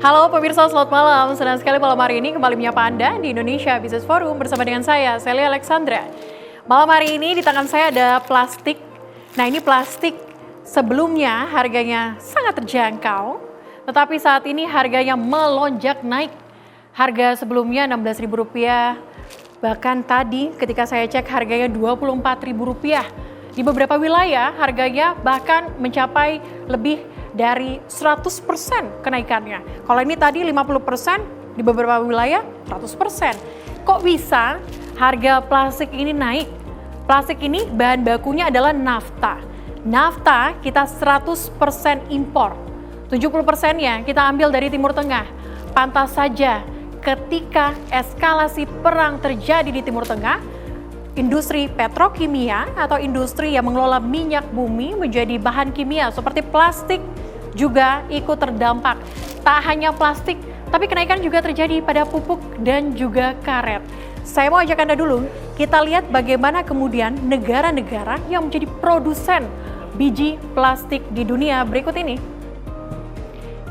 Halo pemirsa, selamat malam. Senang sekali malam hari ini kembali menyapa Anda di Indonesia Business Forum bersama dengan saya, Celia Alexandra. Malam hari ini di tangan saya ada plastik. Nah, ini plastik sebelumnya harganya sangat terjangkau, tetapi saat ini harganya melonjak naik. Harga sebelumnya Rp16.000, bahkan tadi ketika saya cek harganya Rp24.000. Di beberapa wilayah harganya bahkan mencapai lebih dari 100% kenaikannya. Kalau ini tadi 50%, di beberapa wilayah 100%. Kok bisa harga plastik ini naik? Plastik ini bahan bakunya adalah nafta. Nafta kita 100% impor. 70%-nya kita ambil dari Timur Tengah. Pantas saja ketika eskalasi perang terjadi di Timur Tengah, industri petrokimia atau industri yang mengelola minyak bumi menjadi bahan kimia seperti plastik juga ikut terdampak. Tak hanya plastik, tapi kenaikan juga terjadi pada pupuk dan juga karet. Saya mau ajak Anda dulu, kita lihat bagaimana kemudian negara-negara yang menjadi produsen biji plastik di dunia berikut ini.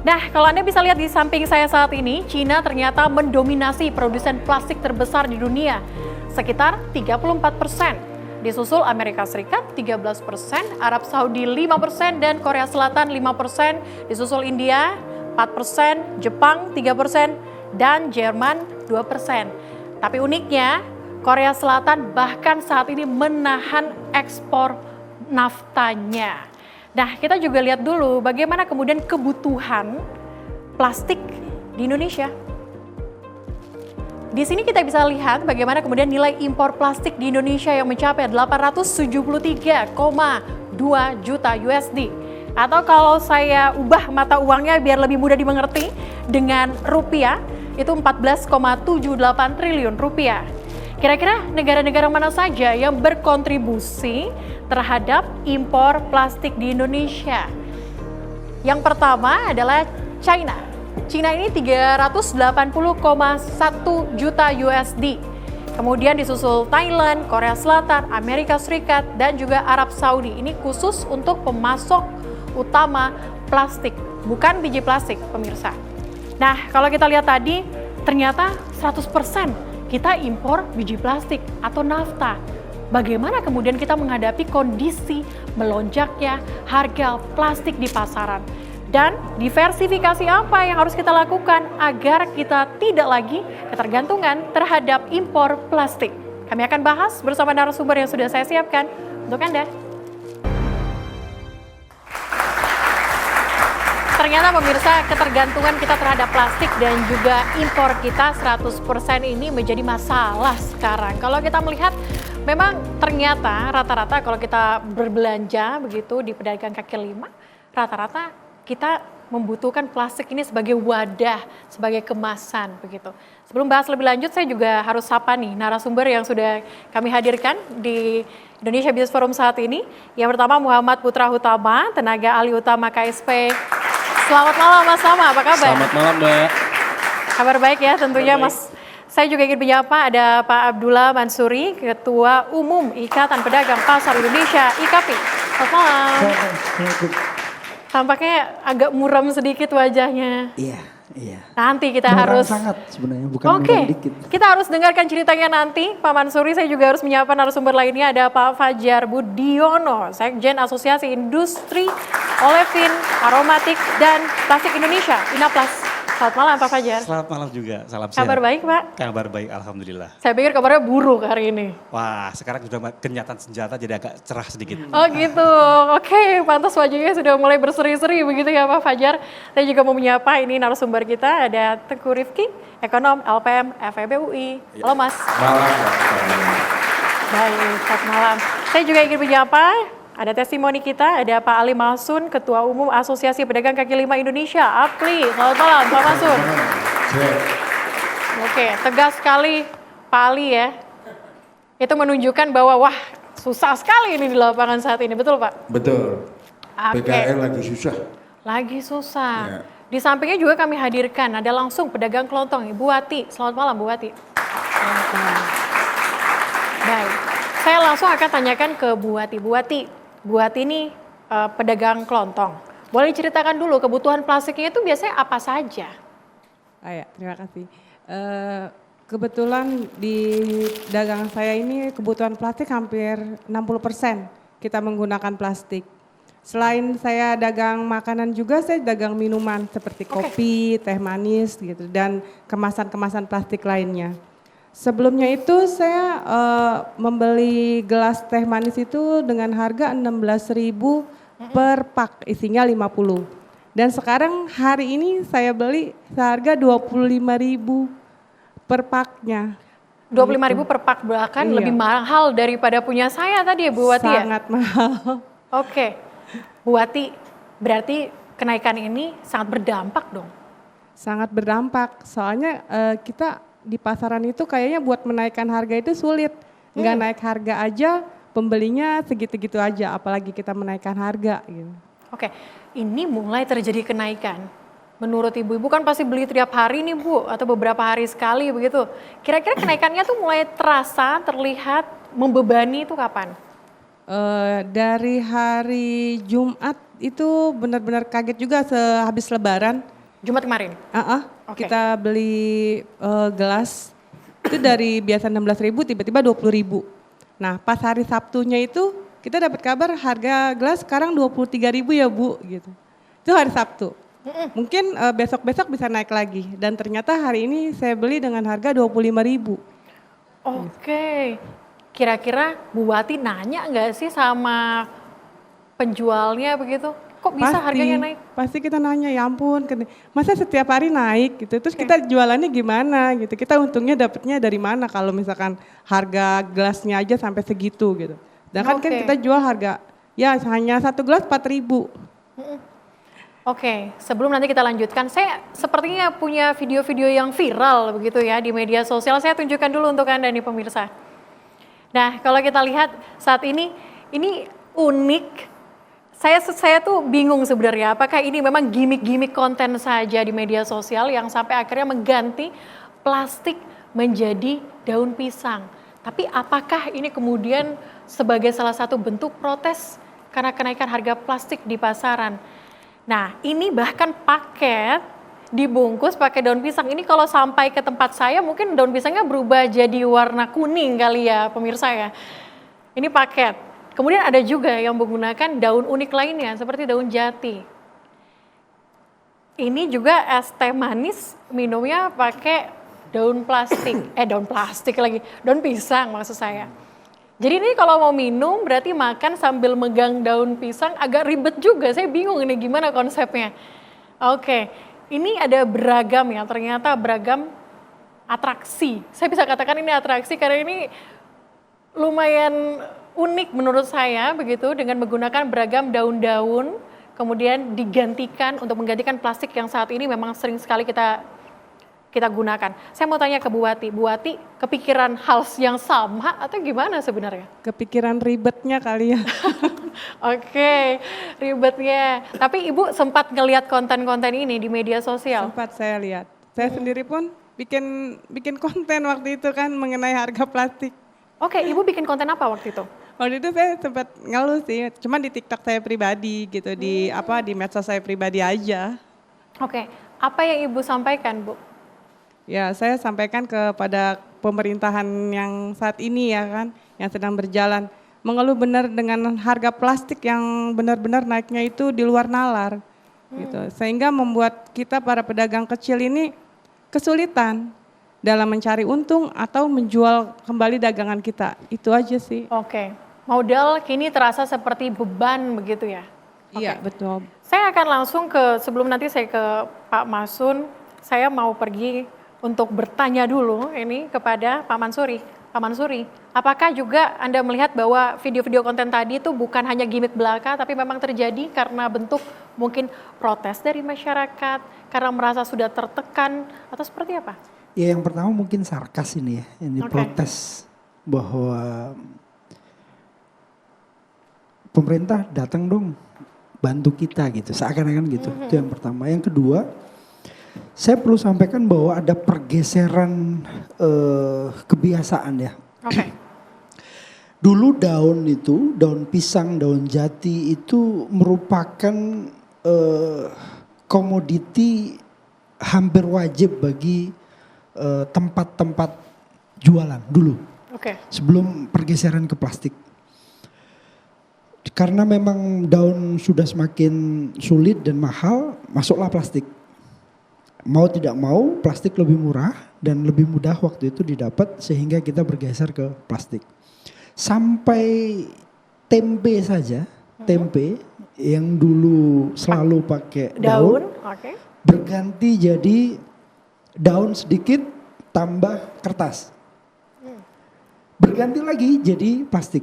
Nah, kalau Anda bisa lihat di samping saya saat ini, Cina ternyata mendominasi produsen plastik terbesar di dunia, sekitar 34%. Disusul Amerika Serikat 13%, Arab Saudi 5%, dan Korea Selatan 5%. Disusul India 4%, Jepang 3%, dan Jerman 2%. Tapi uniknya, Korea Selatan bahkan saat ini menahan ekspor naftanya. Nah, kita juga lihat dulu bagaimana kemudian kebutuhan plastik di Indonesia. Di sini kita bisa lihat bagaimana kemudian nilai impor plastik di Indonesia yang mencapai 873,2 juta USD. Atau kalau saya ubah mata uangnya biar lebih mudah dimengerti dengan rupiah, itu 14,78 triliun rupiah. Kira-kira negara-negara mana saja yang berkontribusi terhadap impor plastik di Indonesia? Yang pertama adalah China. China ini 380,1 juta USD. Kemudian disusul Thailand, Korea Selatan, Amerika Serikat, dan juga Arab Saudi. Ini khusus untuk pemasok utama plastik, bukan biji plastik, pemirsa. Nah, kalau kita lihat tadi, ternyata 100% kita impor biji plastik atau nafta. Bagaimana kemudian kita menghadapi kondisi melonjaknya harga plastik di pasaran? Dan diversifikasi apa yang harus kita lakukan agar kita tidak lagi ketergantungan terhadap impor plastik? Kami akan bahas bersama narasumber yang sudah saya siapkan untuk Anda. Ternyata pemirsa, ketergantungan kita terhadap plastik dan juga impor kita 100% ini menjadi masalah sekarang. Kalau kita melihat, memang ternyata rata-rata kalau kita berbelanja begitu di pedagang kaki lima, rata-rata kita membutuhkan plastik ini sebagai wadah, sebagai kemasan begitu. Sebelum bahas lebih lanjut, saya juga harus sapa nih narasumber yang sudah kami hadirkan di Indonesia Business Forum saat ini. Yang pertama Muhammad Putra Hutama, tenaga ahli utama KSP. Selamat malam Mas Lama, apa kabar? Selamat malam Mbak. Kabar baik ya tentunya Mas. Saya juga ingin menyapa ada Pak Abdullah Mansuri, Ketua Umum Ikatan Pedagang Pasar Indonesia, IKAPI. Selamat malam. Tampaknya agak muram sedikit wajahnya. Iya. Nanti kita murang harus sangat sebenarnya, bukan muram dikit. Kita harus dengarkan ceritanya nanti, Pak Mansuri. Saya juga harus menyapa narasumber lainnya, ada Pak Fajar Budiono, Sekjen Asosiasi Industri Olefin, Aromatik, dan Plastik Indonesia, INAPLAS. Selamat malam Pak Fajar. Selamat malam juga, salam sehat. Kabar baik Pak? Kabar baik, alhamdulillah. Saya pikir kabarnya buruk hari ini. Wah, sekarang sudah kenyataan senjata jadi agak cerah sedikit. Oh gitu, oke, pantas wajahnya sudah mulai berseri-seri begitu ya Pak Fajar. Saya juga mau menyapa ini narasumber kita, ada Teguh Rifki, Ekonom LPM FEB UI. Halo Mas. Malam. Baik, selamat malam. Saya juga ingin menyapa, ada testimoni kita, ada Pak Ali Masun, Ketua Umum Asosiasi Pedagang Kaki Lima Indonesia, APLI. Selamat malam, Pak Masun. Oke, tegas sekali Pak Ali ya. Itu menunjukkan bahwa wah susah sekali ini di lapangan saat ini, betul Pak? Betul. Oke. PKL lagi susah. Lagi susah. Ya. Di sampingnya juga kami hadirkan, ada langsung pedagang kelontong, Ibu Wati. Selamat malam Bu Wati. Baik, saya langsung akan tanyakan ke Bu Wati. Bu Wati ini pedagang kelontong. Boleh diceritakan dulu kebutuhan plastiknya itu biasanya apa saja? Ya, terima kasih. Kebetulan di dagangan saya ini kebutuhan plastik hampir 60% kita menggunakan plastik. Selain saya dagang makanan juga saya dagang minuman seperti kopi, teh manis gitu dan kemasan-kemasan plastik lainnya. Sebelumnya itu saya membeli gelas teh manis itu dengan harga 16.000 per pak, isinya 50. Dan sekarang hari ini saya beli seharga 25.000 per paknya. 25.000 per pak, bahkan Iya. lebih mahal daripada punya saya tadi ya Bu Wati ya? Sangat mahal. Oke, Bu Wati, berarti kenaikan ini sangat berdampak dong? Sangat berdampak, soalnya kita di pasaran itu kayaknya buat menaikkan harga itu sulit. Nggak naik harga aja, pembelinya segitu-gitu aja, apalagi kita menaikkan harga gitu. Oke, ini mulai terjadi kenaikan. Menurut ibu-ibu kan pasti beli tiap hari nih Bu, atau beberapa hari sekali begitu. Kira-kira kenaikannya tuh mulai terasa, terlihat, membebani itu kapan? Dari hari Jumat itu benar-benar kaget juga sehabis Lebaran. Jumat kemarin? Oke. Kita beli gelas itu dari biasa 16.000 tiba-tiba 20.000. Nah pas hari Sabtunya itu kita dapat kabar harga gelas sekarang 23.000 ya Bu gitu. Itu hari Sabtu. Mungkin besok-besok bisa naik lagi dan ternyata hari ini saya beli dengan harga 25.000. Oke, kira-kira Bu Wati nanya nggak sih sama penjualnya begitu? Kok bisa harganya naik? Pasti kita nanya, ya ampun, masa setiap hari naik gitu, terus kita jualannya gimana gitu, kita untungnya dapatnya dari mana kalau misalkan harga gelasnya aja sampai segitu gitu. Dan kan kita jual harga, ya hanya satu gelas 4.000. Oke, sebelum nanti kita lanjutkan, saya sepertinya punya video-video yang viral begitu ya di media sosial, saya tunjukkan dulu untuk Anda nih pemirsa. Nah kalau kita lihat saat ini unik. Saya tuh bingung sebenarnya, apakah ini memang gimmick-gimmick konten saja di media sosial yang sampai akhirnya mengganti plastik menjadi daun pisang. Tapi apakah ini kemudian sebagai salah satu bentuk protes karena kenaikan harga plastik di pasaran? Nah ini bahkan paket dibungkus pakai daun pisang. Ini kalau sampai ke tempat saya mungkin daun pisangnya berubah jadi warna kuning kali ya pemirsa ya. Ini paket. Kemudian ada juga yang menggunakan daun unik lainnya seperti daun jati. Ini juga es teh manis minumnya pakai daun plastik. Daun plastik lagi, daun pisang maksud saya. Jadi ini kalau mau minum berarti makan sambil megang daun pisang agak ribet juga. Saya bingung ini gimana konsepnya. Oke, ini ada beragam ya, ternyata beragam atraksi. Saya bisa katakan ini atraksi karena ini lumayan unik menurut saya begitu dengan menggunakan beragam daun-daun kemudian digantikan untuk menggantikan plastik yang saat ini memang sering sekali kita gunakan. Saya mau tanya ke Bu Wati. Bu Wati kepikiran hal yang sama atau gimana sebenarnya? Kepikiran ribetnya kali ya. Oke, ribetnya. Tapi Ibu sempat ngelihat konten-konten ini di media sosial? Sempat saya lihat. Saya sendiri pun bikin konten waktu itu kan mengenai harga plastik. Oke, Ibu bikin konten apa waktu itu? Waktu itu saya sempat ngeluh sih, cuma di TikTok saya pribadi gitu, di medsos saya pribadi aja. Oke, apa yang Ibu sampaikan, Bu? Ya, saya sampaikan kepada pemerintahan yang saat ini ya kan, yang sedang berjalan, mengeluh benar dengan harga plastik yang benar-benar naiknya itu di luar nalar, gitu. Sehingga membuat kita para pedagang kecil ini kesulitan dalam mencari untung atau menjual kembali dagangan kita. Itu aja sih. Oke, modal kini terasa seperti beban begitu ya? Iya, betul. Saya akan langsung sebelum nanti saya ke Pak Masun, saya mau pergi untuk bertanya dulu ini kepada Pak Mansuri. Pak Mansuri, apakah juga Anda melihat bahwa video-video konten tadi itu bukan hanya gimmick belaka, tapi memang terjadi karena bentuk mungkin protes dari masyarakat, karena merasa sudah tertekan, atau seperti apa? Ya yang pertama mungkin sarkas ini ya, ini protes bahwa pemerintah datang dong bantu kita gitu, seakan-akan gitu. Itu yang pertama. Yang kedua, saya perlu sampaikan bahwa ada pergeseran kebiasaan ya. Dulu daun pisang, daun jati itu merupakan komoditi hampir wajib bagi tempat-tempat jualan dulu. Oke. Sebelum pergeseran ke plastik. Karena memang daun sudah semakin sulit dan mahal, masuklah plastik. Mau tidak mau plastik lebih murah dan lebih mudah waktu itu didapat sehingga kita bergeser ke plastik. Sampai tempe saja, tempe yang dulu selalu pakai daun, Oke. berganti jadi daun sedikit tambah kertas. Berganti lagi jadi plastik.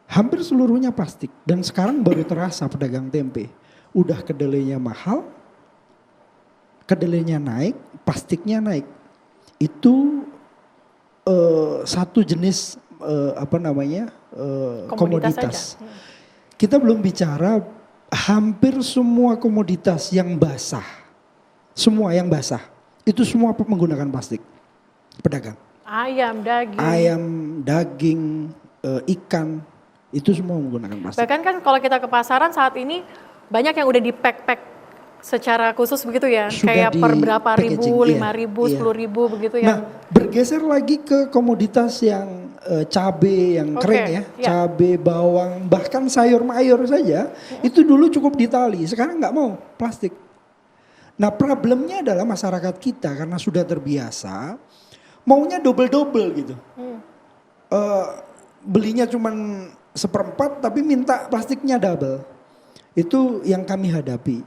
Hampir seluruhnya plastik. Dan sekarang baru terasa pedagang tempe. Udah kedelainya mahal, kedelainya naik, plastiknya naik. Itu satu jenis komoditas. Kita belum bicara hampir semua komoditas yang basah. Semua yang basah. Itu semua menggunakan plastik. Pedagang. Ayam, daging, ikan, itu semua menggunakan plastik. Bahkan kan kalau kita ke pasaran saat ini banyak yang udah di-pack secara khusus begitu ya. Sudah kayak per berapa ribu, 5.000, 10.000 begitu ya. Nah, bergeser lagi ke komoditas yang cabai yang kering ya. Cabai, bawang, bahkan sayur mayur saja itu dulu cukup di tali, sekarang nggak mau plastik. Nah, problemnya adalah masyarakat kita karena sudah terbiasa maunya double-double gitu. Belinya cuman 1/4 tapi minta plastiknya double. Itu yang kami hadapi.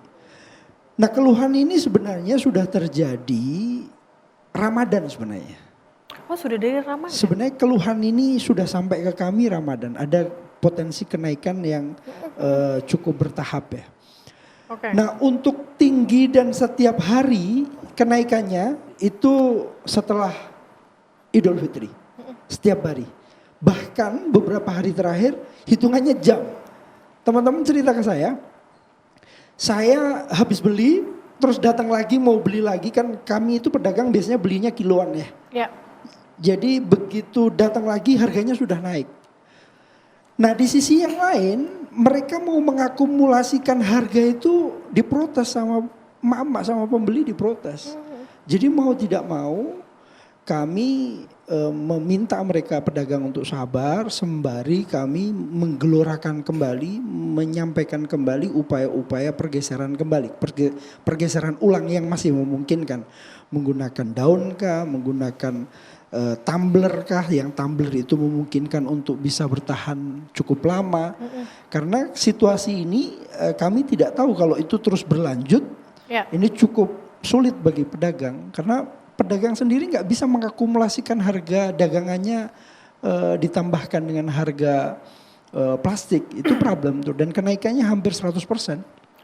Nah, keluhan ini sebenarnya sudah terjadi Ramadan sebenarnya. Oh, sudah dari Ramadan? Sebenarnya keluhan ini sudah sampai ke kami Ramadan. Ada potensi kenaikan yang cukup bertahap ya. Okay. Nah, untuk tinggi dan setiap hari kenaikannya itu setelah Idul Fitri. Setiap hari. Bahkan beberapa hari terakhir hitungannya jam. Teman-teman cerita ke saya habis beli terus datang lagi mau beli lagi, kan kami itu pedagang biasanya belinya kiloan ya. Ya. Jadi begitu datang lagi harganya sudah naik. Nah, di sisi yang lain mereka mau mengakumulasikan harga itu diprotes sama emak-emak, sama pembeli diprotes. Jadi mau tidak mau kami meminta mereka pedagang untuk sabar sembari kami menggelorakan kembali, menyampaikan kembali upaya-upaya pergeseran kembali, pergeseran ulang yang masih memungkinkan, menggunakan daun kah, menggunakan tumbler kah, yang tumbler itu memungkinkan untuk bisa bertahan cukup lama. Karena situasi ini kami tidak tahu kalau itu terus berlanjut, ini cukup sulit bagi pedagang karena pedagang sendiri nggak bisa mengakumulasikan harga dagangannya ditambahkan dengan harga plastik. Itu problem tuh, dan kenaikannya hampir 100%.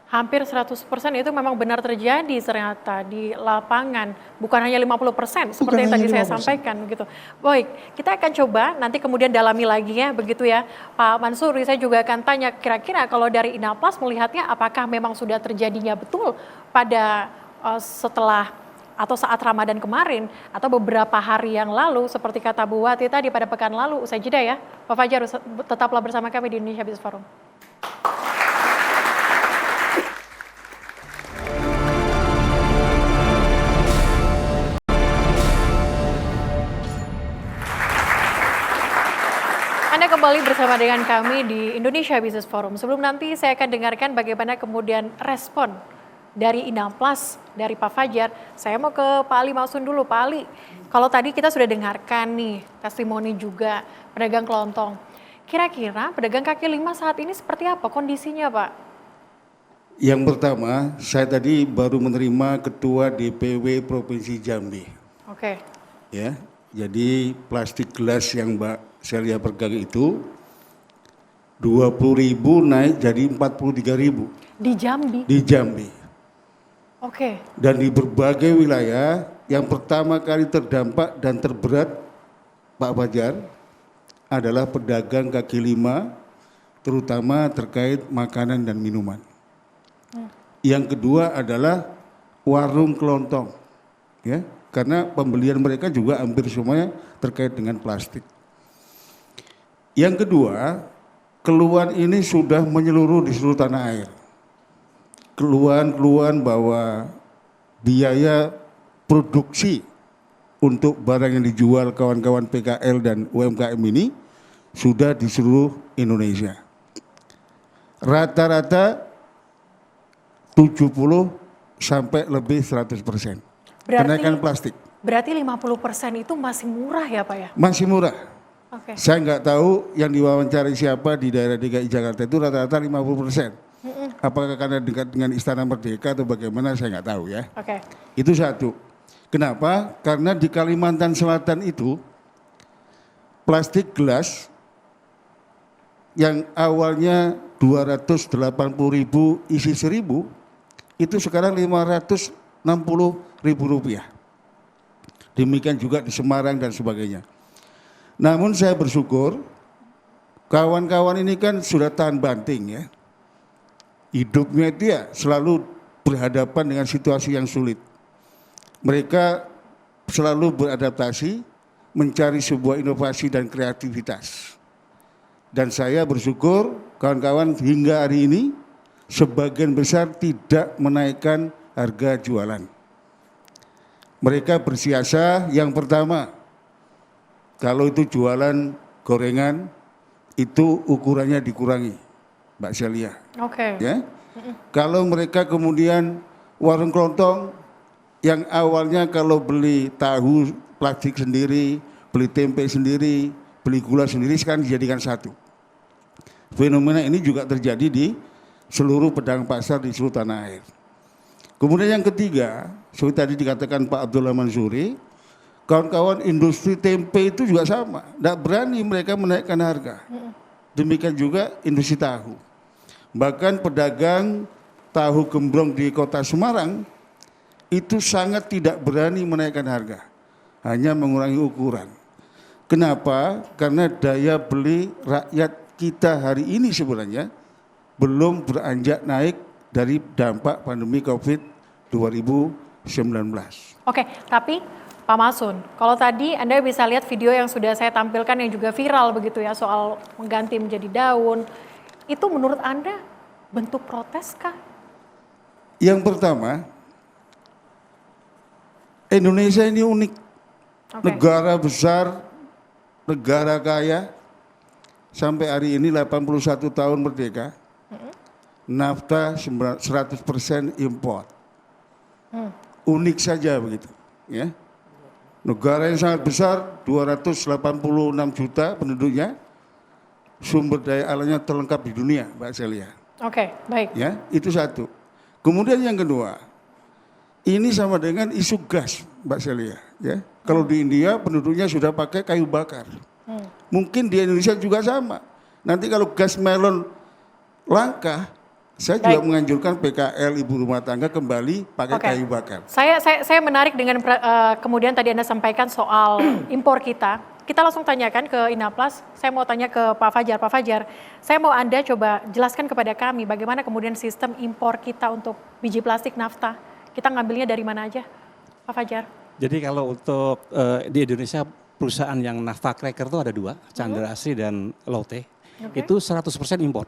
Hampir 100% itu memang benar terjadi ternyata di lapangan. Bukan hanya 50% seperti yang tadi saya sampaikan gitu. Baik, kita akan coba nanti kemudian dalami lagi ya begitu ya. Pak Mansur, saya juga akan tanya kira-kira kalau dari Inaplas melihatnya apakah memang sudah terjadinya betul pada setelah atau saat Ramadan kemarin atau beberapa hari yang lalu seperti kata Bu Wati tadi pada pekan lalu. Usai jeda ya, Pak Fajar tetaplah bersama kami di Indonesia Business Forum. Anda kembali bersama dengan kami di Indonesia Business Forum. Sebelum nanti saya akan dengarkan bagaimana kemudian respon dari Inaplas, dari Pak Fajar. Saya mau ke Pak Ali Mausun dulu. Pak Ali, kalau tadi kita sudah dengarkan nih testimoni juga pedagang kelontong. Kira-kira pedagang kaki lima saat ini seperti apa kondisinya, Pak? Yang pertama, saya tadi baru menerima Ketua DPW Provinsi Jambi. Oke. Ya, jadi plastik gelas yang Mbak Celia pegang itu 20.000 naik jadi 43.000. Di Jambi? Di Jambi. Oke. Dan di berbagai wilayah yang pertama kali terdampak dan terberat Pak Fajar adalah pedagang kaki lima, terutama terkait makanan dan minuman. Yang kedua adalah warung kelontong, ya, karena pembelian mereka juga hampir semuanya terkait dengan plastik. Yang kedua, keluhan ini sudah menyeluruh di seluruh tanah air. Keluhan bahwa biaya produksi untuk barang yang dijual kawan-kawan PKL dan UMKM ini sudah di seluruh Indonesia. Rata-rata 70 sampai lebih 100%. Kenaikan plastik. Berarti 50% itu masih murah ya Pak ya? Masih murah. Oke. Saya nggak tahu yang diwawancari siapa di daerah DKI Jakarta itu rata-rata 50%. Apakah karena dekat dengan Istana Merdeka atau bagaimana saya nggak tahu ya. Oke. Itu satu. Kenapa? Karena di Kalimantan Selatan itu plastik gelas yang awalnya 280.000 isi 1.000 itu sekarang 560.000 rupiah. Demikian juga di Semarang dan sebagainya. Namun saya bersyukur kawan-kawan ini kan sudah tahan banting ya. Hidupnya dia selalu berhadapan dengan situasi yang sulit. Mereka selalu beradaptasi, mencari sebuah inovasi dan kreativitas. Dan saya bersyukur kawan-kawan hingga hari ini sebagian besar tidak menaikkan harga jualan. Mereka bersiasa yang pertama, kalau itu jualan gorengan itu ukurannya dikurangi, Mbak Celia. Oke. Ya. Kalau mereka kemudian warung kelontong yang awalnya kalau beli tahu plastik sendiri, beli tempe sendiri, beli gula sendiri sekarang dijadikan satu. Fenomena ini juga terjadi di seluruh pedagang pasar di seluruh tanah air. Kemudian yang ketiga, seperti tadi dikatakan Pak Abdullah Mansuri, kawan-kawan industri tempe itu juga sama, tidak berani mereka menaikkan harga. Demikian juga industri tahu. Bahkan pedagang tahu gembrong di kota Semarang itu sangat tidak berani menaikkan harga, hanya mengurangi ukuran. Kenapa? Karena daya beli rakyat kita hari ini sebenarnya belum beranjak naik dari dampak pandemi COVID 2019. Oke, tapi Pak Masun, kalau tadi Anda bisa lihat video yang sudah saya tampilkan yang juga viral begitu ya soal mengganti menjadi daun, itu menurut Anda bentuk protes kah? Yang pertama, Indonesia ini unik, negara besar, negara kaya, sampai hari ini 81 tahun merdeka, nafta 100% impor. Unik saja begitu. Ya. Negara yang sangat besar, 286 juta penduduknya, sumber daya alamnya terlengkap di dunia, Mbak Celia. Oke, baik. Ya, itu satu. Kemudian yang kedua, ini sama dengan isu gas, Mbak Celia. Ya, kalau di India penduduknya sudah pakai kayu bakar. Mungkin di Indonesia juga sama. Nanti kalau gas melon langka, saya juga menganjurkan PKL ibu rumah tangga kembali pakai kayu bakar. Saya menarik dengan kemudian tadi Anda sampaikan soal impor kita. Kita langsung tanyakan ke Inaplas. Saya mau tanya ke Pak Fajar. Pak Fajar, saya mau Anda coba jelaskan kepada kami bagaimana kemudian sistem impor kita untuk biji plastik nafta. Kita ngambilnya dari mana aja, Pak Fajar? Jadi kalau untuk di Indonesia perusahaan yang nafta cracker itu ada dua, Chandra Asri dan Lotte. Itu 100% impor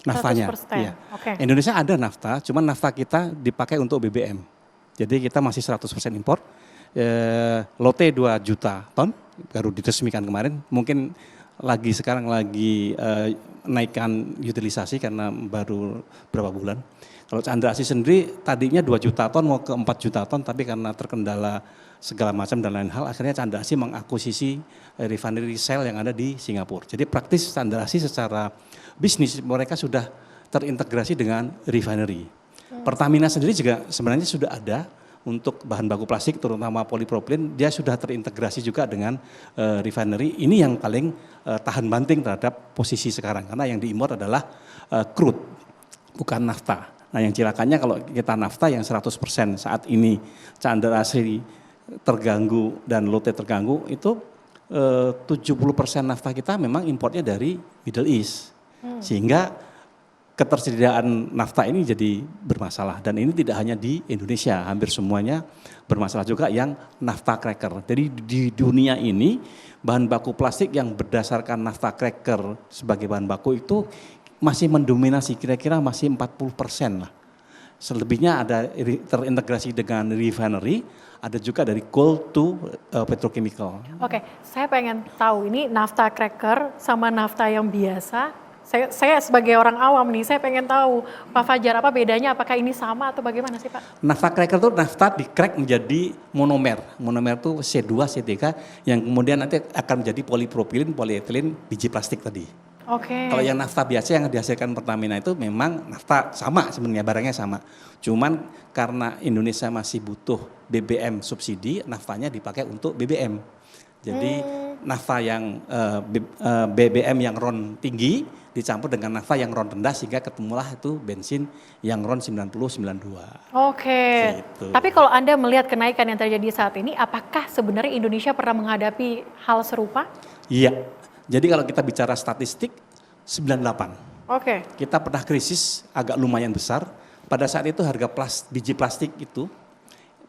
naftanya. 100%. Iya. Okay. Indonesia ada nafta, cuman nafta kita dipakai untuk BBM. Jadi kita masih 100% impor. Lotte 2 juta ton, baru diresmikan kemarin. Mungkin sekarang lagi naikkan utilisasi karena baru berapa bulan. Kalau Chandra Asri sendiri tadinya 2 juta ton mau ke 4 juta ton, tapi karena terkendala segala macam dan lain hal, akhirnya Chandra Asri mengakuisisi refinery Shell yang ada di Singapura. Jadi praktis Chandra Asri secara bisnis mereka sudah terintegrasi dengan refinery. Pertamina sendiri juga sebenarnya sudah ada untuk bahan baku plastik terutama polipropilin, dia sudah terintegrasi juga dengan refinery. Ini yang paling tahan banting terhadap posisi sekarang karena yang diimpor adalah crude, bukan nafta. Nah yang cilakannya kalau kita nafta yang 100% saat ini Chandra Asri terganggu dan Lotte terganggu itu 70% nafta kita memang importnya dari Middle East. Sehingga ketersediaan nafta ini jadi bermasalah dan ini tidak hanya di Indonesia, hampir semuanya bermasalah juga yang nafta cracker. Jadi di dunia ini bahan baku plastik yang berdasarkan nafta cracker sebagai bahan baku itu masih mendominasi, kira-kira masih 40% lah. Selebihnya ada terintegrasi dengan refinery, ada juga dari coal to petrochemical. Oke, saya pengen tahu ini nafta cracker sama nafta yang biasa. Saya sebagai orang awam nih, saya pengen tahu Pak Fajar apa bedanya, apakah ini sama atau bagaimana sih Pak? Nafta cracker itu nafta di crack menjadi monomer. Monomer itu C2, C3 yang kemudian nanti akan menjadi polipropilin, polietilen, biji plastik tadi. Oke. Kalau yang nafta biasa yang dihasilkan Pertamina itu memang nafta sama sebenarnya, barangnya sama. Cuman karena Indonesia masih butuh BBM subsidi, naftanya dipakai untuk BBM. Jadi nafta yang BBM yang RON tinggi dicampur dengan nafta yang RON rendah sehingga ketemulah itu bensin yang RON 90-92. Oke, Gitu. tapi kalau Anda melihat kenaikan yang terjadi saat ini, apakah sebenarnya Indonesia pernah menghadapi hal serupa? Iya, jadi kalau kita bicara statistik 98. Oke. Kita pernah krisis agak lumayan besar. Pada saat itu harga biji plastik itu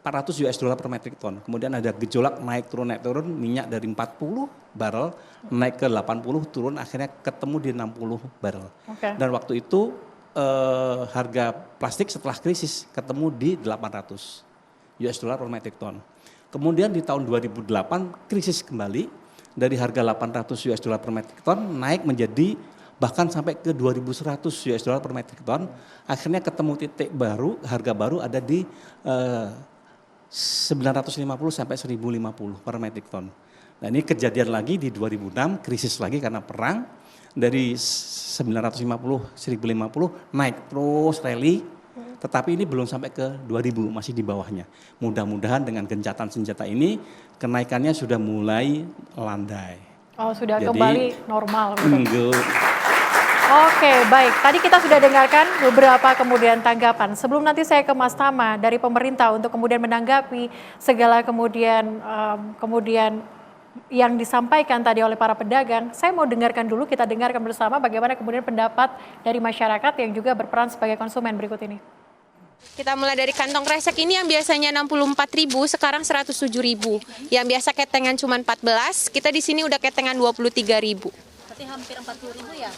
$400 per metric ton. Kemudian ada gejolak naik turun, minyak dari 40 barrel naik ke 80 turun akhirnya ketemu di 60 barrel. Oke. Dan waktu itu harga plastik setelah krisis ketemu di $800 per metric ton. Kemudian di tahun 2008 krisis kembali dari harga $800 per metric ton naik menjadi bahkan sampai ke $2.100 per metric ton. Akhirnya ketemu titik baru, harga baru ada di 950 sampai 1050 per metric ton. Nah ini kejadian lagi di 2006, krisis lagi karena perang, dari 950, 1050 naik terus rally, tetapi ini belum sampai ke 2000, masih di bawahnya. Mudah-mudahan dengan gencatan senjata ini kenaikannya sudah mulai landai. Oh sudah Jadi, kembali normal. Gitu. Minggu. Oke, baik. Tadi kita sudah dengarkan beberapa kemudian tanggapan. Sebelum nanti saya ke Mas Tama dari pemerintah untuk kemudian menanggapi segala kemudian yang disampaikan tadi oleh para pedagang, saya mau dengarkan dulu, kita dengarkan bersama bagaimana kemudian pendapat dari masyarakat yang juga berperan sebagai konsumen berikut ini. Kita mulai dari kantong kresek ini yang biasanya 64.000 sekarang 107.000. Yang biasa ketengan cuma 14, kita di sini udah ketengan 23.000. Berarti hampir 40.000 ya?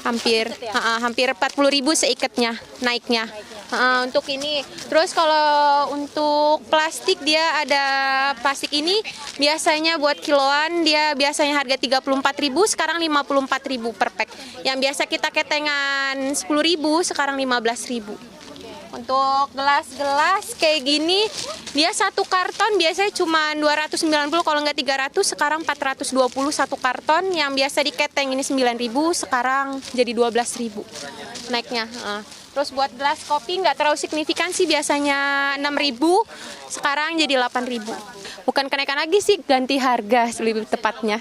Hampir 40.000 seikatnya naiknya. Untuk ini. Terus kalau untuk plastik dia ada plastik ini biasanya buat kiloan dia biasanya harga 34.000 sekarang 54.000 per pack. Yang biasa kita ketengan 10.000 sekarang 15.000. Untuk gelas-gelas kayak gini, dia satu karton biasanya cuma 290 kalau nggak 300, sekarang 420 satu karton. Yang biasa di keteng ini 9.000, sekarang jadi 12.000 naiknya. Terus buat gelas kopi nggak terlalu signifikan sih, biasanya 6.000, sekarang jadi 8.000. Bukan kenaikan lagi sih, ganti harga lebih tepatnya.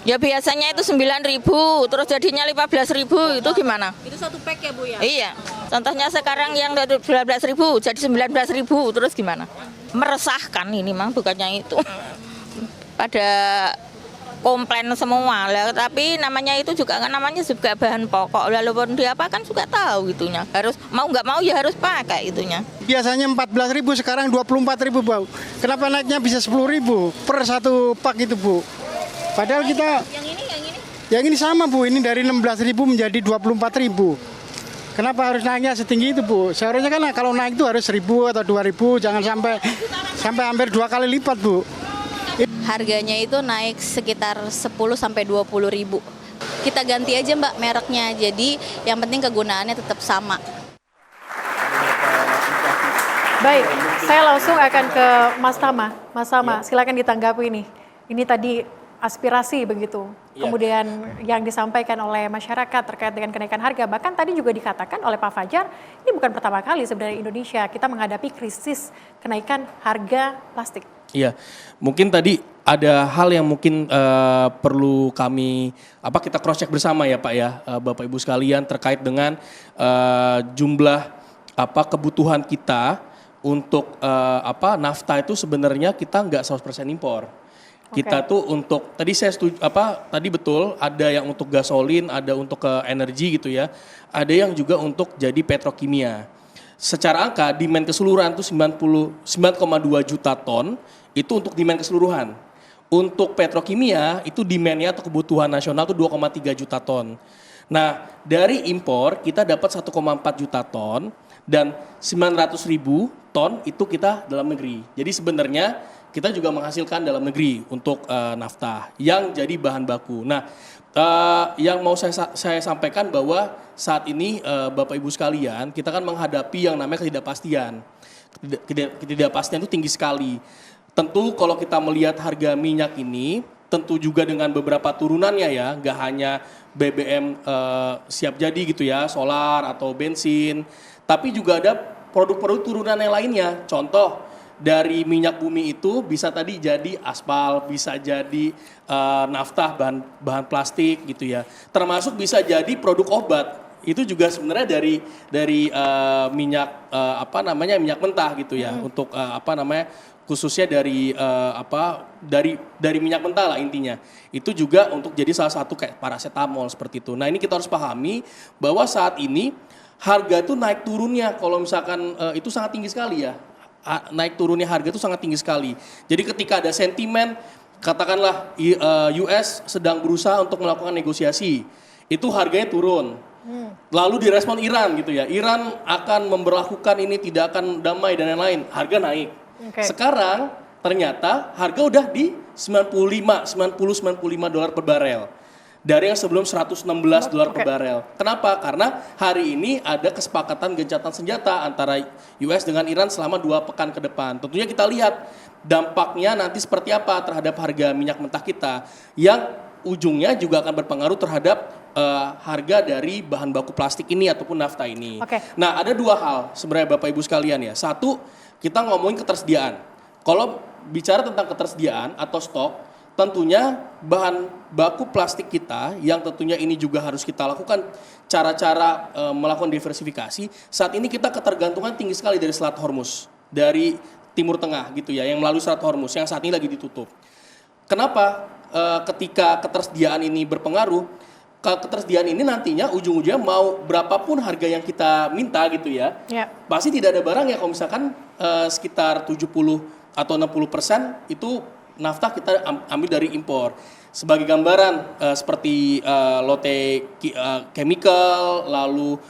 Ya biasanya itu 9.000, terus jadinya 15.000, itu gimana? Itu satu pack ya Bu ya? Iya, contohnya sekarang yang 12.000 jadi 19.000, terus gimana? Meresahkan ini mah bukannya itu. Pada komplain semua lah, tapi namanya itu juga kan namanya juga bahan pokok, walaupun dia apa kan juga tahu itunya. Harus mau nggak mau ya harus pakai itunya. Biasanya 14.000 sekarang 24.000 Bu. Kenapa naiknya bisa 10.000 per satu pak itu Bu? Padahal kita yang ini sama Bu, ini dari 16.000 menjadi 24.000. Kenapa harus naiknya setinggi itu Bu? Seharusnya kan kalau naik itu harus 1.000 atau 2.000, jangan sampai hampir 2 kali lipat Bu. Harganya itu naik sekitar 10 sampai 20.000. Kita ganti aja Mbak mereknya, jadi yang penting kegunaannya tetap sama. Baik, saya langsung akan ke Mas Tama. Mas Tama, silakan ditanggapi ini. Ini tadi aspirasi begitu, kemudian yang disampaikan oleh masyarakat terkait dengan kenaikan harga. Bahkan tadi juga dikatakan oleh Pak Fajar, ini bukan pertama kali sebenarnya Indonesia kita menghadapi krisis kenaikan harga plastik. Iya, mungkin tadi ada hal yang mungkin perlu kami kita cross check bersama ya Pak ya, Bapak Ibu sekalian, terkait dengan jumlah kebutuhan kita untuk nafta itu sebenarnya kita nggak 100% impor. Kita tuh untuk tadi saya setuju tadi betul ada yang untuk gasolin, ada untuk ke energi gitu ya. Ada yang juga untuk jadi petrokimia. Secara angka demand keseluruhan itu 9,2 juta ton itu untuk demand keseluruhan. Untuk petrokimia itu demand-nya atau kebutuhan nasional itu 2,3 juta ton. Nah, dari impor kita dapat 1,4 juta ton, Dan 900.000 ton itu kita dalam negeri. Jadi sebenarnya kita juga menghasilkan dalam negeri untuk nafta yang jadi bahan baku. Nah, yang mau saya sampaikan bahwa saat ini Bapak Ibu sekalian, kita kan menghadapi yang namanya ketidakpastian. Ketidakpastian itu tinggi sekali. Tentu kalau kita melihat harga minyak ini, tentu juga dengan beberapa turunannya ya, nggak hanya BBM siap jadi gitu ya, solar atau bensin, tapi juga ada produk-produk turunan yang lainnya. Contoh, dari minyak bumi itu bisa tadi jadi aspal, bisa jadi naftah, bahan plastik gitu ya. Termasuk bisa jadi produk obat. Itu juga sebenarnya dari minyak minyak mentah gitu ya. Untuk khususnya dari minyak mentah lah intinya. Itu juga untuk jadi salah satu kayak paracetamol seperti itu. Nah, ini kita harus pahami bahwa saat ini harga itu naik turunnya kalau misalkan itu sangat tinggi sekali ya. Naik turunnya harga itu sangat tinggi sekali. Jadi ketika ada sentimen, katakanlah US sedang berusaha untuk melakukan negosiasi, itu harganya turun. Lalu direspon Iran gitu ya, Iran akan memberlakukan ini, tidak akan damai dan lain-lain, harga naik. Sekarang ternyata harga udah di 90-95 dolar per barel. Dari yang sebelum 116 dolar per barel. Kenapa? Karena hari ini ada kesepakatan gencatan senjata antara US dengan Iran selama 2 pekan ke depan. Tentunya kita lihat dampaknya nanti seperti apa terhadap harga minyak mentah kita, yang ujungnya juga akan berpengaruh terhadap harga dari bahan baku plastik ini ataupun nafta ini. Nah, ada 2 hal sebenarnya Bapak Ibu sekalian ya. Satu, kita ngomongin ketersediaan. Kalau bicara tentang ketersediaan atau stok, tentunya bahan baku plastik kita yang tentunya ini juga harus kita lakukan cara-cara melakukan diversifikasi. Saat ini kita ketergantungan tinggi sekali dari Selat Hormuz, dari Timur Tengah gitu ya, yang melalui Selat Hormuz yang saat ini lagi ditutup. Kenapa ketika ketersediaan ini berpengaruh? Ketersediaan ini nantinya ujung-ujungnya mau berapapun harga yang kita minta gitu ya, pasti tidak ada barang ya kalau misalkan sekitar 70 atau 60% itu nafta kita ambil dari impor. Sebagai gambaran seperti Lotte Chemical, lalu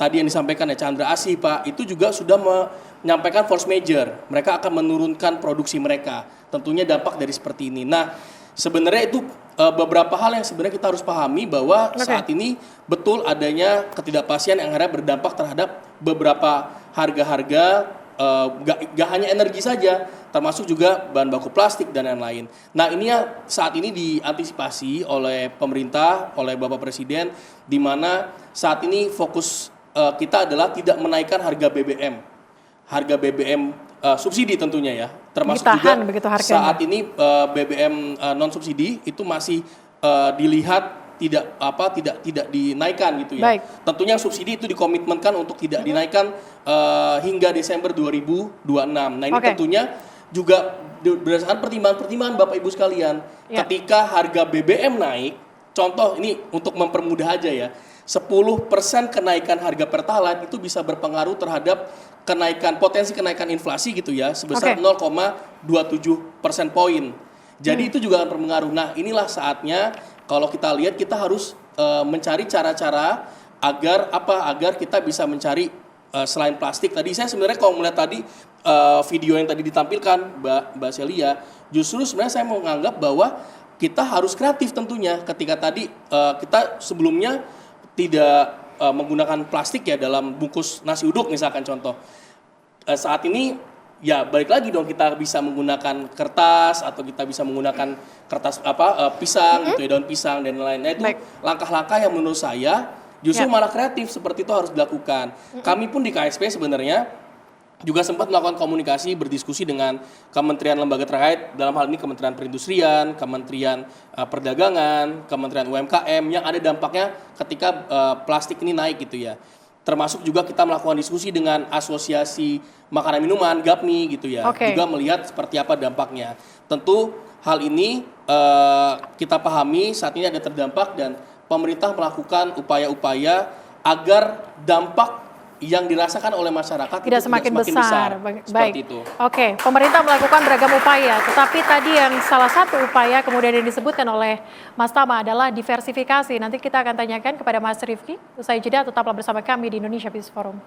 tadi yang disampaikan ya Chandra Asih Pak, itu juga sudah menyampaikan force majeure. Mereka akan menurunkan produksi mereka. Tentunya dampak dari seperti ini. Nah, sebenarnya itu beberapa hal yang sebenarnya kita harus pahami bahwa saat ini betul adanya ketidakpastian yang akhirnya berdampak terhadap beberapa harga-harga. Gak hanya energi saja, termasuk juga bahan baku plastik dan lain-lain. Nah, ini ya saat ini diantisipasi oleh pemerintah, oleh Bapak Presiden, di mana saat ini fokus kita adalah tidak menaikkan harga BBM. Harga BBM subsidi tentunya ya, termasuk juga saat ini BBM non subsidi itu masih dilihat tidak dinaikkan gitu ya. Tentunya subsidi itu dikomitmenkan untuk tidak dinaikkan hingga Desember 2026. Nah, ini tentunya juga berdasarkan pertimbangan Bapak Ibu sekalian. Ketika harga BBM naik, contoh ini untuk mempermudah aja ya, 10% kenaikan harga Pertalite itu bisa berpengaruh terhadap potensi kenaikan inflasi gitu ya, sebesar 0,27% poin. Jadi itu juga akan berpengaruh. Nah, inilah saatnya kalau kita lihat kita harus mencari cara-cara agar kita bisa mencari selain plastik. Tadi saya sebenarnya kalau melihat tadi video yang tadi ditampilkan Mbak Celia, justru sebenarnya saya mau menganggap bahwa kita harus kreatif tentunya. Ketika tadi kita sebelumnya tidak menggunakan plastik ya dalam bungkus nasi uduk misalkan contoh. Saat ini ya balik lagi dong, kita bisa menggunakan kertas atau kita bisa menggunakan kertas pisang gitu ya, daun pisang dan lain-lain. Nah, itu langkah-langkah yang menurut saya justru malah kreatif, seperti itu harus dilakukan. Kami pun di KSP sebenarnya juga sempat melakukan komunikasi, berdiskusi dengan kementerian lembaga terkait, dalam hal ini Kementerian Perindustrian, Kementerian Perdagangan, Kementerian UMKM yang ada dampaknya ketika plastik ini naik gitu ya. Termasuk juga kita melakukan diskusi dengan Asosiasi Makanan Minuman, GAPMI gitu ya. Juga melihat seperti apa dampaknya. Tentu hal ini kita pahami saat ini ada terdampak dan pemerintah melakukan upaya-upaya agar dampak yang dirasakan oleh masyarakat tidak semakin besar. Seperti itu. Oke, pemerintah melakukan beragam upaya, tetapi tadi yang salah satu upaya kemudian yang disebutkan oleh Mas Tama adalah diversifikasi. Nanti kita akan tanyakan kepada Mas Rifki. Usai jeda tetaplah bersama kami di Indonesia Business Forum.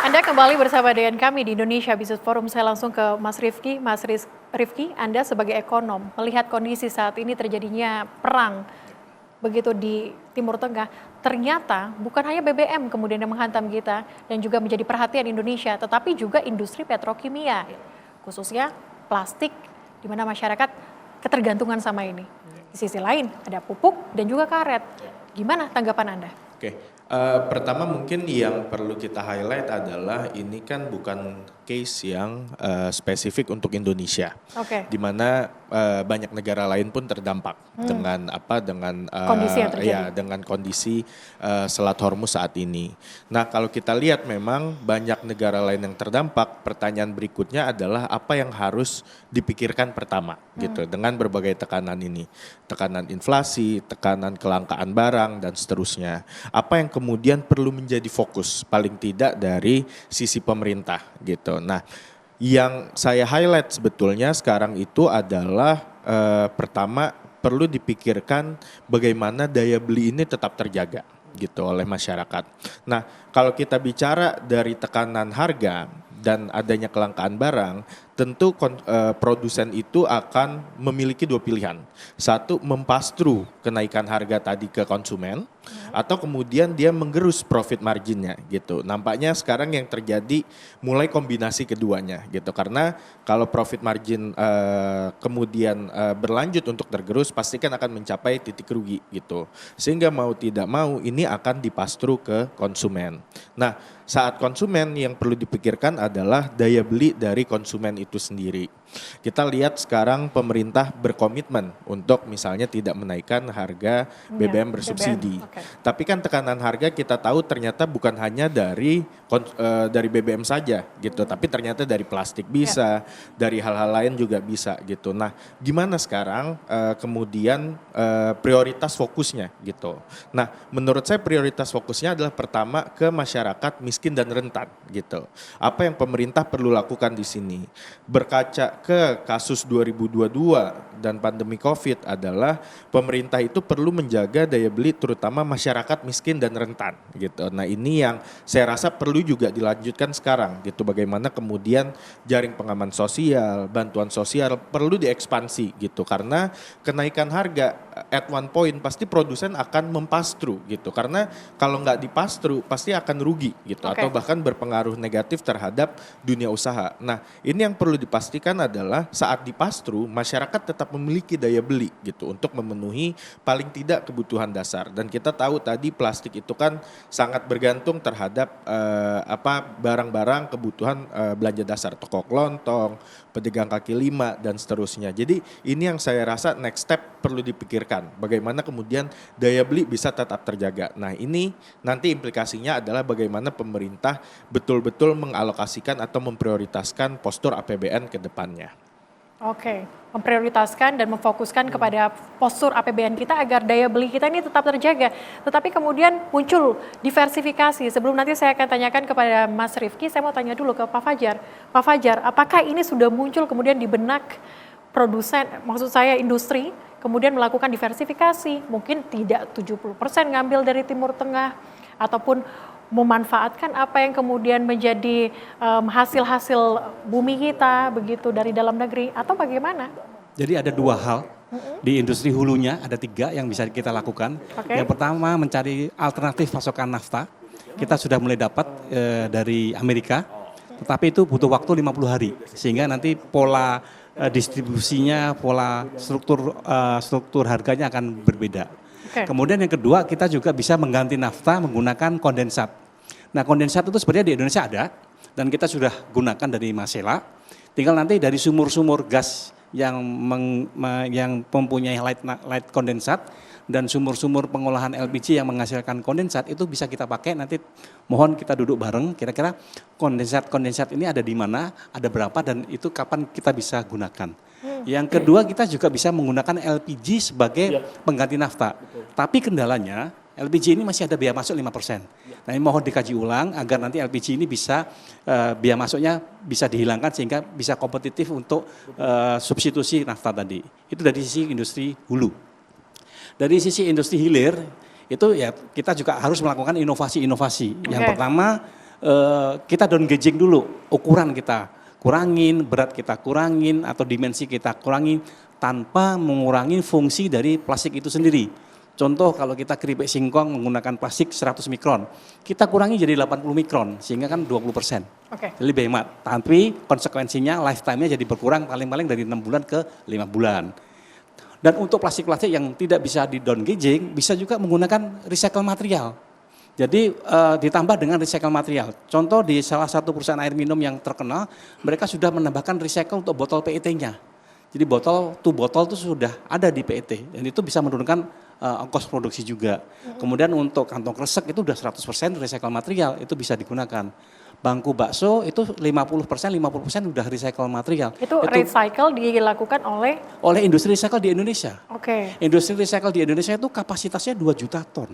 Anda kembali bersama dengan kami di Indonesia Business Forum. Saya langsung ke Mas Rifki. Mas Rifki, Anda sebagai ekonom melihat kondisi saat ini terjadinya perang begitu di Timur Tengah. Ternyata bukan hanya BBM kemudian yang menghantam kita dan juga menjadi perhatian Indonesia, tetapi juga industri petrokimia, khususnya plastik, di mana masyarakat ketergantungan sama ini. Di sisi lain ada pupuk dan juga karet. Gimana tanggapan Anda? Oke, pertama mungkin yang perlu kita highlight adalah ini kan bukan case yang spesifik untuk Indonesia, di mana banyak negara lain pun terdampak dengan kondisi yang terjadi. Dengan kondisi Selat Hormuz saat ini. Nah, kalau kita lihat memang banyak negara lain yang terdampak. Pertanyaan berikutnya adalah apa yang harus dipikirkan pertama, gitu, dengan berbagai tekanan ini, tekanan inflasi, tekanan kelangkaan barang dan seterusnya. Apa yang kemudian perlu menjadi fokus paling tidak dari sisi pemerintah, gitu. Nah, yang saya highlight sebetulnya sekarang itu adalah pertama perlu dipikirkan bagaimana daya beli ini tetap terjaga, gitu, oleh masyarakat. Nah, kalau kita bicara dari tekanan harga dan adanya kelangkaan barang, tentu produsen itu akan memiliki dua pilihan. Satu, mempastru kenaikan harga tadi ke konsumen, atau kemudian dia menggerus profit marginnya, gitu. Nampaknya sekarang yang terjadi mulai kombinasi keduanya, gitu. Karena kalau profit margin kemudian berlanjut untuk tergerus, pasti kan akan mencapai titik rugi, gitu. Sehingga mau tidak mau ini akan dipastru ke konsumen. Nah, saat konsumen yang perlu dipikirkan adalah daya beli dari konsumen itu sendiri. Kita lihat sekarang pemerintah berkomitmen untuk misalnya tidak menaikkan harga BBM bersubsidi. Tapi kan tekanan harga kita tahu ternyata bukan hanya dari BBM saja, gitu, tapi ternyata dari plastik bisa, dari hal-hal lain juga bisa, gitu. Nah, gimana sekarang kemudian prioritas fokusnya, gitu. Nah, menurut saya prioritas fokusnya adalah pertama ke masyarakat miskin dan rentan, gitu. Apa yang pemerintah perlu lakukan di sini? Berkaca ke kasus 2022 dan pandemi COVID adalah pemerintah itu perlu menjaga daya beli terutama masyarakat miskin dan rentan, gitu. Nah, ini yang saya rasa perlu juga dilanjutkan sekarang, gitu. Bagaimana kemudian jaring pengaman sosial, bantuan sosial perlu diekspansi, gitu. Karena kenaikan harga at one point pasti produsen akan mempastru, gitu. Karena kalau nggak dipastru pasti akan rugi, gitu. Atau bahkan berpengaruh negatif terhadap dunia usaha. Nah, ini yang perlu dipastikan adalah saat dipastru masyarakat tetap memiliki daya beli, gitu, untuk memenuhi paling tidak kebutuhan dasar. Dan kita tahu tadi plastik itu kan sangat bergantung terhadap barang-barang kebutuhan belanja dasar, toko kelontong, pedagang kaki lima dan seterusnya. Jadi ini yang saya rasa next step perlu dipikirkan, bagaimana kemudian daya beli bisa tetap terjaga. Nah, ini nanti implikasinya adalah bagaimana pemerintah betul-betul mengalokasikan atau memprioritaskan postur APBN ke depannya. Oke, memprioritaskan dan memfokuskan kepada postur APBN kita agar daya beli kita ini tetap terjaga. Tetapi kemudian muncul diversifikasi. Sebelum nanti saya akan tanyakan kepada Mas Rifki, saya mau tanya dulu ke Pak Fajar. Pak Fajar, apakah ini sudah muncul kemudian di benak produsen, maksud saya industri, kemudian melakukan diversifikasi, mungkin tidak 70% ngambil dari Timur Tengah, ataupun memanfaatkan apa yang kemudian menjadi hasil-hasil bumi kita begitu dari dalam negeri, atau bagaimana? Jadi ada dua hal di industri hulunya, ada 3 yang bisa kita lakukan. Yang pertama mencari alternatif pasokan nafta. Kita sudah mulai dapat dari Amerika, tetapi itu butuh waktu 50 hari sehingga nanti pola distribusinya, pola struktur harganya akan berbeda. Kemudian yang kedua, kita juga bisa mengganti nafta menggunakan kondensat. Nah, kondensat itu sebenarnya di Indonesia ada dan kita sudah gunakan dari Masela. Tinggal nanti dari sumur-sumur gas yang mempunyai light kondensat dan sumur-sumur pengolahan LPG yang menghasilkan kondensat itu bisa kita pakai. Nanti mohon kita duduk bareng, kira-kira kondensat ini ada di mana, ada berapa, dan itu kapan kita bisa gunakan. Yang kedua, kita juga bisa menggunakan LPG sebagai pengganti nafta. Tapi kendalanya LPG ini masih ada biaya masuk 5%. Nah, ini mohon dikaji ulang agar nanti LPG ini bisa biaya masuknya bisa dihilangkan sehingga bisa kompetitif untuk substitusi nafta tadi. Itu dari sisi industri hulu. Dari sisi industri hilir itu ya kita juga harus melakukan inovasi-inovasi. Yang pertama kita down gauging dulu ukuran kita, kurangin berat kita kurangin atau dimensi kita kurangin tanpa mengurangi fungsi dari plastik itu sendiri. Contoh kalau kita keripik singkong menggunakan plastik 100 mikron, kita kurangi jadi 80 mikron sehingga kan 20%. Jadi lebih hemat. Tapi konsekuensinya lifetime-nya jadi berkurang paling-paling dari 6 bulan ke 5 bulan. Dan untuk plastik-plastik yang tidak bisa di down gauging bisa juga menggunakan recycle material. Jadi ditambah dengan recycle material. Contoh di salah satu perusahaan air minum yang terkenal, mereka sudah menambahkan recycle untuk botol PET-nya. Jadi botol itu sudah ada di PET dan itu bisa menurunkan ongkos produksi juga. Kemudian untuk kantong kresek itu sudah 100% recycle material, itu bisa digunakan. Bangku bakso itu 50% sudah recycle material. Itu recycle dilakukan oleh industri recycle di Indonesia. Industri recycle di Indonesia itu kapasitasnya 2 juta ton.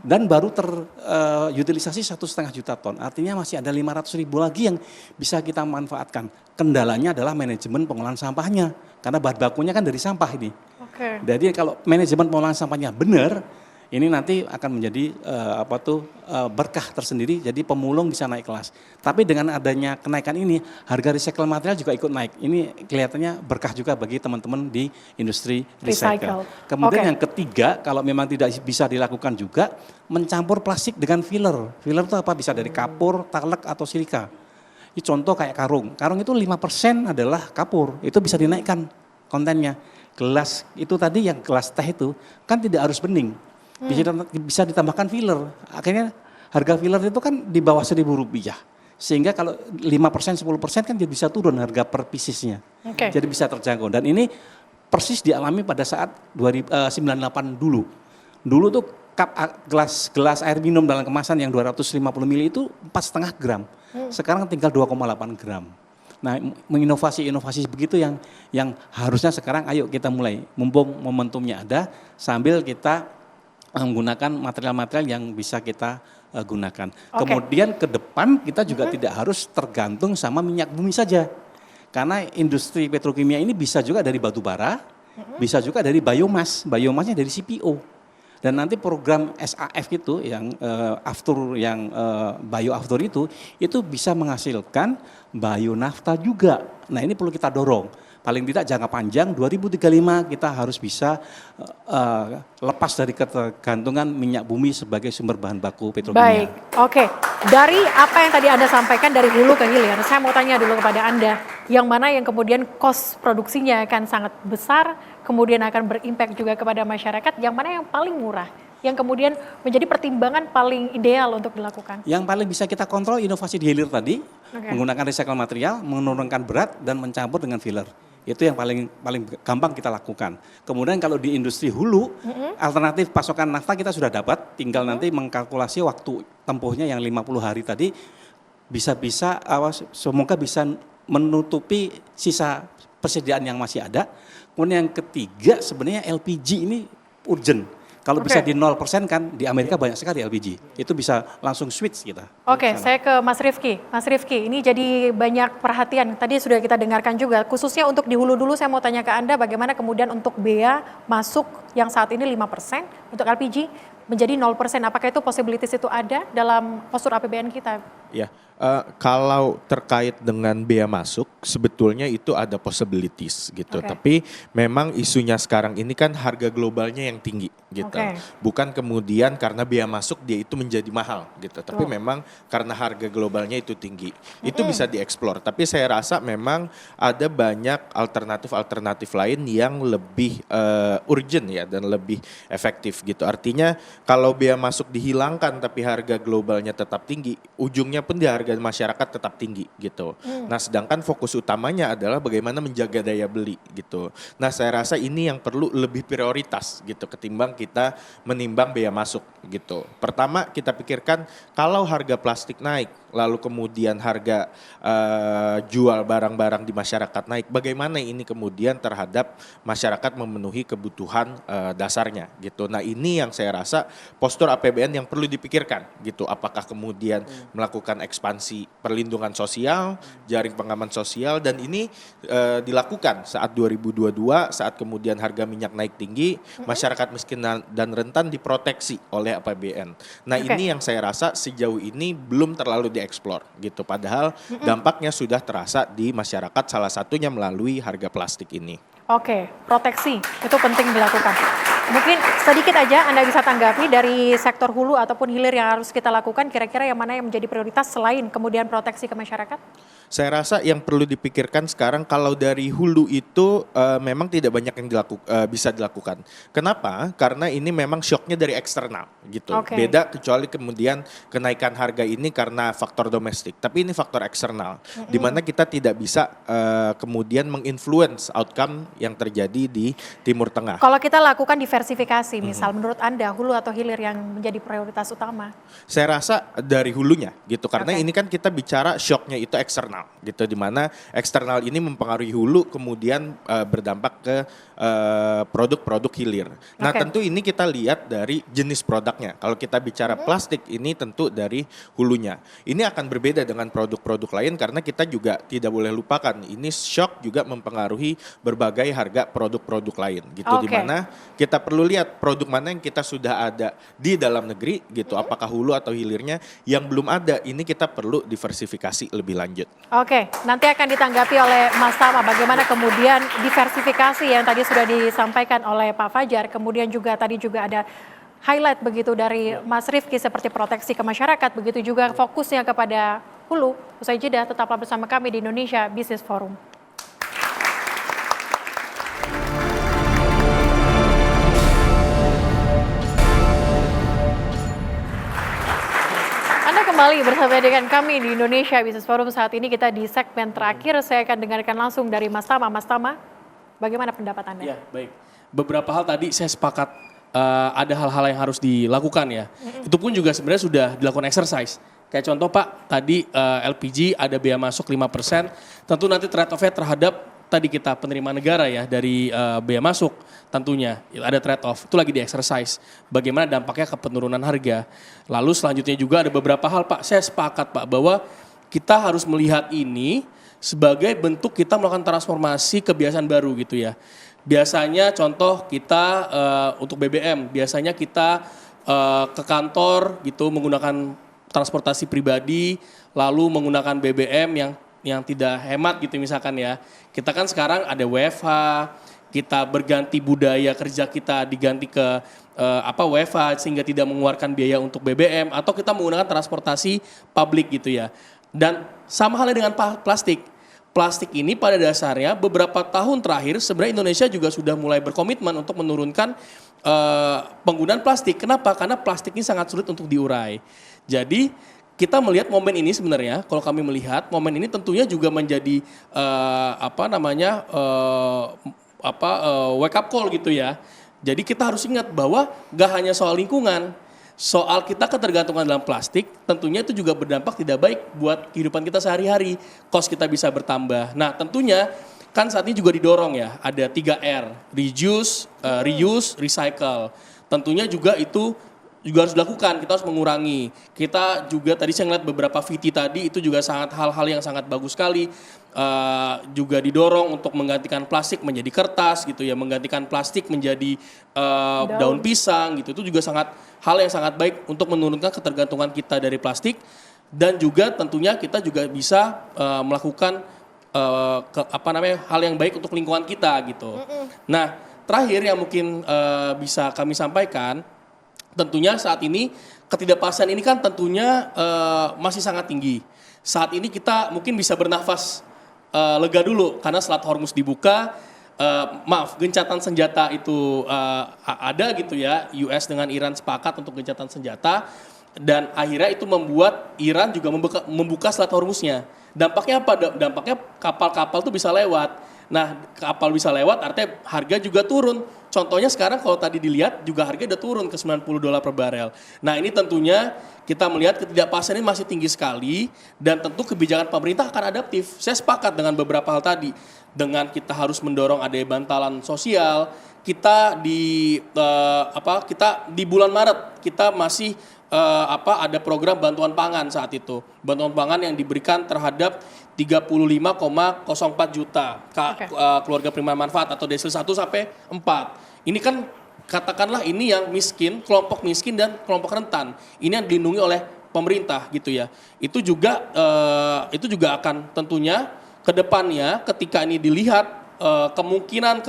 Dan baru terutilisasi 1,5 juta ton. Artinya masih ada 500.000 lagi yang bisa kita manfaatkan. Kendalanya adalah manajemen pengolahan sampahnya. Karena bahan bakunya kan dari sampah ini. Jadi kalau manajemen pengolahan sampahnya benar, ini nanti akan menjadi berkah tersendiri, jadi pemulung bisa naik kelas. Tapi dengan adanya kenaikan ini, harga recycle material juga ikut naik. Ini kelihatannya berkah juga bagi teman-teman di industri recycle. Kemudian yang ketiga, kalau memang tidak bisa dilakukan juga, mencampur plastik dengan filler. Filler itu apa? Bisa dari kapur, talek, atau silika. Ini contoh kayak karung. Karung itu 5% adalah kapur, itu bisa dinaikkan kontennya. Gelas itu tadi yang gelas teh itu kan tidak harus bening. Bisa ditambahkan filler. Akhirnya harga filler itu kan di bawah Rp1.000. Sehingga kalau 5%, 10% kan dia bisa turun harga per piecesnya. Jadi bisa terjangkau. Dan ini persis dialami pada saat 98 dulu. Dulu tuh gelas air minum dalam kemasan yang 250 ml itu 4,5 gram. Sekarang tinggal 2,8 gram. Nah, menginovasi-inovasi begitu yang harusnya sekarang ayo kita mulai. Mumpung momentumnya ada sambil kita menggunakan material-material yang bisa kita gunakan. Kemudian ke depan kita juga tidak harus tergantung sama minyak bumi saja. Karena industri petrokimia ini bisa juga dari batu bara, bisa juga dari biomas. Biomasnya dari CPO. Dan nanti program SAF itu yang bioaftur itu bisa menghasilkan bionafta juga. Nah, ini perlu kita dorong. Paling tidak jangka panjang 2035 kita harus bisa lepas dari ketergantungan minyak bumi sebagai sumber bahan baku petrokimia. Baik, dari apa yang tadi Anda sampaikan dari hulu ke hilir, saya mau tanya dulu kepada Anda, yang mana yang kemudian cost produksinya akan sangat besar, kemudian akan berimpact juga kepada masyarakat, yang mana yang paling murah, yang kemudian menjadi pertimbangan paling ideal untuk dilakukan? Yang paling bisa kita kontrol inovasi di hilir tadi, menggunakan recycle material, menurunkan berat dan mencampur dengan filler. Itu yang paling gampang kita lakukan. Kemudian kalau di industri hulu, alternatif pasokan nafta kita sudah dapat, tinggal nanti mengkalkulasi waktu tempuhnya yang 50 hari tadi, semoga bisa menutupi sisa persediaan yang masih ada. Kemudian yang ketiga sebenarnya LPG ini urgent. Kalau bisa di 0% kan di Amerika banyak sekali LPG. Itu bisa langsung switch kita. Saya ke Mas Rifki. Mas Rifki, ini jadi banyak perhatian. Tadi sudah kita dengarkan juga. Khususnya untuk di hulu dulu saya mau tanya ke Anda bagaimana kemudian untuk bea masuk yang saat ini 5% untuk LPG menjadi 0%. Apakah itu possibilities itu ada dalam postur APBN kita? Ya, kalau terkait dengan bea masuk sebetulnya itu ada possibilities gitu. Tapi memang isunya sekarang ini kan harga globalnya yang tinggi gitu. Bukan kemudian karena bea masuk dia itu menjadi mahal gitu. Tapi memang karena harga globalnya itu tinggi. Itu bisa dieksplor. Tapi saya rasa memang ada banyak alternatif-alternatif lain yang lebih urgent ya dan lebih efektif gitu. Artinya kalau bea masuk dihilangkan tapi harga globalnya tetap tinggi, ujungnya pun di harga masyarakat tetap tinggi gitu. Nah, sedangkan fokus utamanya adalah bagaimana menjaga daya beli gitu. Nah, saya rasa ini yang perlu lebih prioritas gitu ketimbang kita menimbang bea masuk gitu. Pertama kita pikirkan kalau harga plastik naik, lalu kemudian harga jual barang-barang di masyarakat naik, bagaimana ini kemudian terhadap masyarakat memenuhi kebutuhan dasarnya gitu. Nah, ini yang saya rasa rasa postur APBN yang perlu dipikirkan gitu. Apakah kemudian melakukan ekspansi perlindungan sosial, jaring pengaman sosial, dan ini dilakukan saat 2022 saat kemudian harga minyak naik tinggi, masyarakat miskin dan rentan diproteksi oleh APBN. Nah ini yang saya rasa sejauh ini belum terlalu dieksplor gitu. Padahal dampaknya sudah terasa di masyarakat, salah satunya melalui harga plastik ini. Oke, proteksi itu penting dilakukan. Mungkin sedikit aja Anda bisa tanggapi dari sektor hulu ataupun hilir yang harus kita lakukan, kira-kira yang mana yang menjadi prioritas selain kemudian proteksi ke masyarakat? Saya rasa yang perlu dipikirkan sekarang kalau dari hulu itu memang tidak banyak yang bisa dilakukan. Kenapa? Karena ini memang shocknya dari eksternal gitu. Beda kecuali kemudian kenaikan harga ini karena faktor domestik. Tapi ini faktor eksternal, di mana kita tidak bisa kemudian menginfluence outcome yang terjadi di Timur Tengah. Kalau kita lakukan diversifikasi, misal menurut Anda hulu atau hilir yang menjadi prioritas utama? Saya rasa dari hulunya gitu, karena ini kan kita bicara shocknya itu eksternal gitu, di mana eksternal ini mempengaruhi hulu kemudian berdampak ke produk-produk hilir. Nah tentu ini kita lihat dari jenis produknya. Kalau kita bicara plastik ini tentu dari hulunya. Ini akan berbeda dengan produk-produk lain karena kita juga tidak boleh lupakan ini shock juga mempengaruhi berbagai harga produk-produk lain gitu, di mana kita perlu lihat produk mana yang kita sudah ada di dalam negeri gitu, apakah hulu atau hilirnya. Yang belum ada ini kita perlu diversifikasi lebih lanjut. Oke, nanti akan ditanggapi oleh Mas Tama bagaimana kemudian diversifikasi yang tadi sudah disampaikan oleh Pak Fajar, kemudian juga tadi juga ada highlight begitu dari Mas Rifki seperti proteksi ke masyarakat, begitu juga fokusnya kepada hulu. Usai jeda tetaplah bersama kami di Indonesia Business Forum. Kembali bersama dengan kami di Indonesia Business Forum. Saat ini kita di segmen terakhir. Saya akan dengarkan langsung dari Mas Tama. Mas Tama, bagaimana pendapat Anda? Ya, baik. Beberapa hal tadi saya sepakat ada hal-hal yang harus dilakukan ya. Itu pun juga sebenarnya sudah dilakukan exercise. Kayak contoh Pak, tadi LPG ada bea masuk 5%. Tentu nanti trade-off-nya terhadap tadi kita penerima negara ya dari bea masuk, tentunya ada trade-off, itu lagi di exercise. Bagaimana dampaknya ke penurunan harga. Lalu selanjutnya juga ada beberapa hal Pak, saya sepakat Pak bahwa kita harus melihat ini sebagai bentuk kita melakukan transformasi kebiasaan baru gitu ya. Biasanya contoh kita untuk BBM, biasanya kita ke kantor gitu menggunakan transportasi pribadi, lalu menggunakan BBM yang tidak hemat gitu misalkan ya. Kita kan sekarang ada WFH, kita berganti budaya kerja kita diganti ke WFH sehingga tidak mengeluarkan biaya untuk BBM, atau kita menggunakan transportasi publik gitu ya. Dan sama halnya dengan plastik. Plastik ini pada dasarnya beberapa tahun terakhir sebenarnya Indonesia juga sudah mulai berkomitmen untuk menurunkan penggunaan plastik. Kenapa? Karena plastik ini sangat sulit untuk diurai. Jadi kita melihat momen ini sebenarnya, kalau kami melihat momen ini tentunya juga menjadi wake up call gitu ya. Jadi kita harus ingat bahwa gak hanya soal lingkungan, soal kita ketergantungan dalam plastik, tentunya itu juga berdampak tidak baik buat kehidupan kita sehari-hari. Cost kita bisa bertambah. Nah tentunya kan saat ini juga didorong ya, ada 3R, reduce, reuse, recycle. Tentunya juga itu juga harus dilakukan, kita harus mengurangi. Kita juga tadi saya ngeliat beberapa VT tadi itu juga sangat hal-hal yang sangat bagus sekali. Juga didorong untuk menggantikan plastik menjadi kertas gitu ya, menggantikan plastik menjadi daun pisang gitu. Itu juga hal yang sangat baik untuk menurunkan ketergantungan kita dari plastik, dan juga tentunya kita juga bisa melakukan hal yang baik untuk lingkungan kita gitu. Nah, terakhir yang mungkin bisa kami sampaikan, tentunya saat ini ketidakpastian ini kan tentunya masih sangat tinggi. Saat ini kita mungkin bisa bernafas lega dulu karena Selat Hormuz dibuka, gencatan senjata itu ada gitu ya. US dengan Iran sepakat untuk gencatan senjata, dan akhirnya itu membuat Iran juga membuka Selat Hormuznya. Dampaknya apa? Dampaknya kapal-kapal tuh bisa lewat. Nah, kapal bisa lewat artinya harga juga turun. Contohnya sekarang kalau tadi dilihat juga harga udah turun ke $90 per barel. Nah, ini tentunya kita melihat ketidakpastian ini masih tinggi sekali, dan tentu kebijakan pemerintah akan adaptif. Saya sepakat dengan beberapa hal tadi. Dengan kita harus mendorong adanya bantalan sosial, kita di bulan Maret kita masih ada program bantuan pangan saat itu. Bantuan pangan yang diberikan terhadap 35,04 juta keluarga penerima manfaat atau desil 1 sampai 4. Ini kan katakanlah ini yang miskin, kelompok miskin dan kelompok rentan. Ini yang dilindungi oleh pemerintah gitu ya. Itu juga akan tentunya ke depannya ketika ini dilihat kemungkinan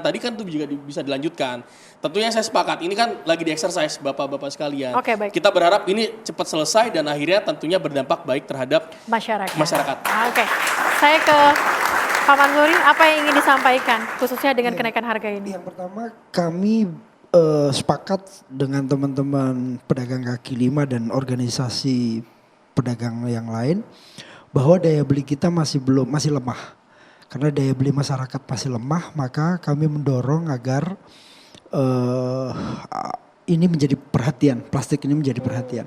tadi kan itu juga bisa dilanjutkan. Tentunya saya sepakat, ini kan lagi di exercise Bapak-bapak sekalian. Oke, baik. Kita berharap ini cepat selesai dan akhirnya tentunya berdampak baik terhadap masyarakat. Oke, saya ke Pak Mansuri, apa yang ingin disampaikan khususnya dengan kenaikan harga ini? Yang pertama kami sepakat dengan teman-teman pedagang kaki lima dan organisasi pedagang yang lain bahwa daya beli kita masih lemah. Karena daya beli masyarakat masih lemah, maka kami mendorong agar ini menjadi perhatian, plastik ini menjadi perhatian.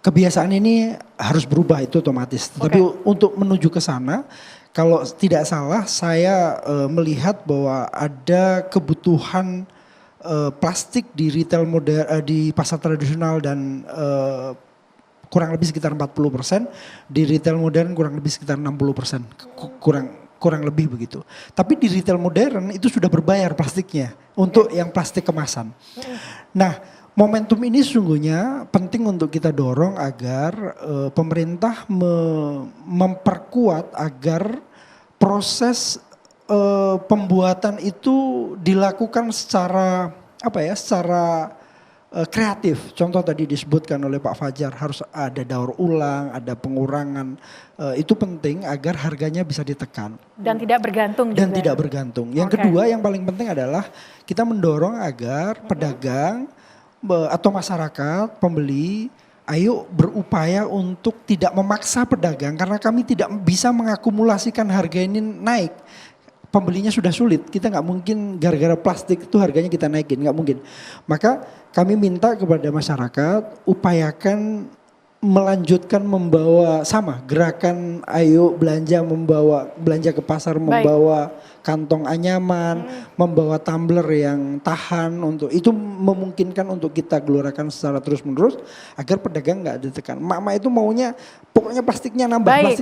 Kebiasaan ini harus berubah, itu otomatis. Tetapi untuk menuju ke sana, kalau tidak salah saya melihat bahwa ada kebutuhan plastik di retail modern, di pasar tradisional dan kurang lebih sekitar 40%, di retail modern kurang lebih sekitar 60%, kurang lebih begitu. Tapi di retail modern itu sudah berbayar plastiknya untuk yang plastik kemasan. Nah, momentum ini sesungguhnya penting untuk kita dorong agar pemerintah memperkuat agar proses pembuatan itu dilakukan secara kreatif. Contoh tadi disebutkan oleh Pak Fajar, harus ada daur ulang, ada pengurangan. Itu penting agar harganya bisa ditekan. Dan tidak bergantung juga. Dan tidak bergantung. Yang kedua yang paling penting adalah kita mendorong agar pedagang atau masyarakat, pembeli, ayo berupaya untuk tidak memaksa pedagang karena kami tidak bisa mengakumulasikan harga ini naik. Pembelinya sudah sulit, kita nggak mungkin gara-gara plastik itu harganya kita naikin, nggak mungkin. Maka kami minta kepada masyarakat upayakan melanjutkan membawa gerakan ayo belanja ke pasar, membawa kantong anyaman, membawa tumbler yang tahan, untuk itu memungkinkan untuk kita gelorakan secara terus menerus agar pedagang nggak ditekan. Mak-mak itu maunya pokoknya plastiknya nambah,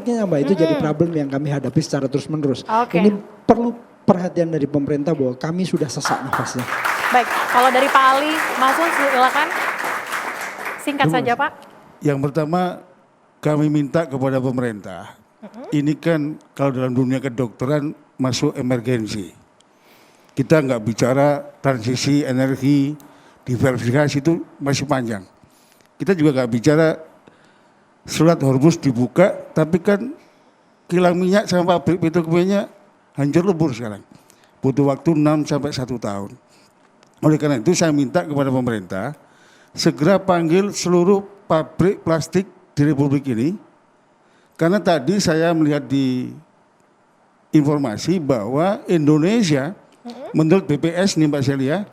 itu jadi problem yang kami hadapi secara terus menerus. Ini perlu perhatian dari pemerintah bahwa kami sudah sesak nafasnya. Baik, kalau dari Pak Ali, Masul silakan singkat saja Pak. Yang pertama kami minta kepada pemerintah, ini kan kalau dalam dunia kedokteran masuk emergensi. Kita nggak bicara transisi energi, diversifikasi itu masih panjang. Kita juga nggak bicara Selat Hormuz dibuka, tapi kan kilang minyak sama pabrik petrokimia hancur lebur sekarang. Butuh waktu 6 sampai 1 tahun. Oleh karena itu saya minta kepada pemerintah segera panggil seluruh pabrik plastik di Republik ini. Karena tadi saya melihat di informasi bahwa Indonesia menurut BPS nih Mbak Celia,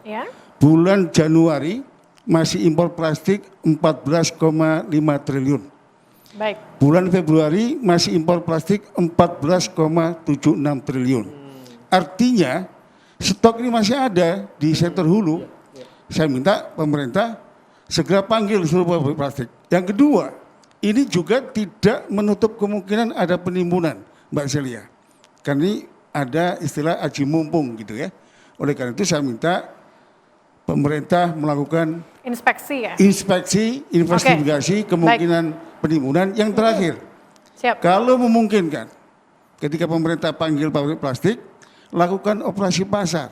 bulan Januari masih impor plastik 14,5 triliun. Baik. Bulan Februari masih impor plastik 14,76 triliun. Artinya stok ini masih ada di sektor hulu. Saya minta pemerintah segera panggil seluruh pabrik plastik. Yang kedua, ini juga tidak menutup kemungkinan ada penimbunan, Mbak Celia. Karena ini ada istilah aji mumpung gitu ya. Oleh karena itu saya minta pemerintah melakukan inspeksi, investigasi kemungkinan penimbunan. Yang terakhir, kalau memungkinkan ketika pemerintah panggil pabrik plastik, lakukan operasi pasar.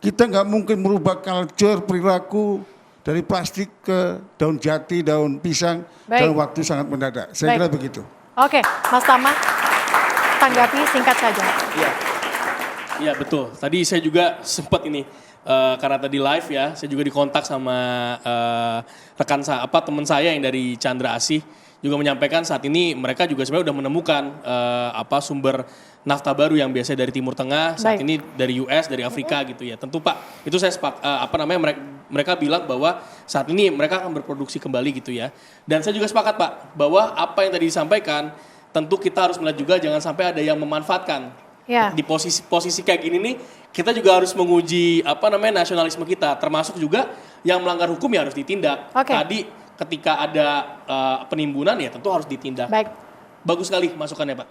Kita nggak mungkin merubah culture, perilaku dari plastik ke daun jati, daun pisang dalam waktu sangat mendadak. Saya kira begitu. Oke, Mas Tama, tanggapi singkat saja. Iya betul. Tadi saya juga sempat ini karena tadi live ya, saya juga dikontak sama teman saya yang dari Chandra Asih juga menyampaikan saat ini mereka juga sebenarnya sudah menemukan sumber nafta baru yang biasanya dari Timur Tengah, saat ini dari US, dari Afrika gitu ya. Tentu Pak, itu saya mereka bilang bahwa saat ini mereka akan berproduksi kembali gitu ya. Dan saya juga sepakat Pak, bahwa apa yang tadi disampaikan, tentu kita harus melihat juga jangan sampai ada yang memanfaatkan. Di posisi kayak gini nih, kita juga harus menguji nasionalisme kita, termasuk juga yang melanggar hukum ya harus ditindak. Tadi ketika ada penimbunan ya tentu harus ditindak. Baik. Bagus sekali masukannya, Pak.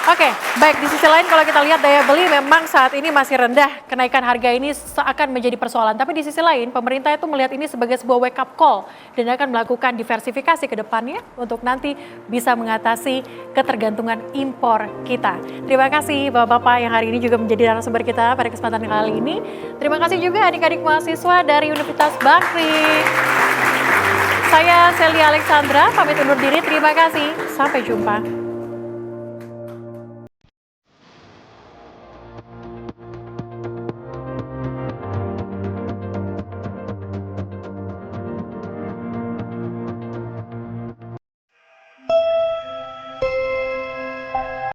Oke, baik. Di sisi lain kalau kita lihat daya beli memang saat ini masih rendah. Kenaikan harga ini seakan menjadi persoalan. Tapi di sisi lain pemerintah itu melihat ini sebagai sebuah wake up call dan akan melakukan diversifikasi ke depannya untuk nanti bisa mengatasi ketergantungan impor kita. Terima kasih Bapak-Bapak yang hari ini juga menjadi narasumber kita pada kesempatan kali ini. Terima kasih juga adik-adik mahasiswa dari Universitas Bakri. Saya Celia Alexandra, pamit undur diri. Terima kasih. Sampai jumpa.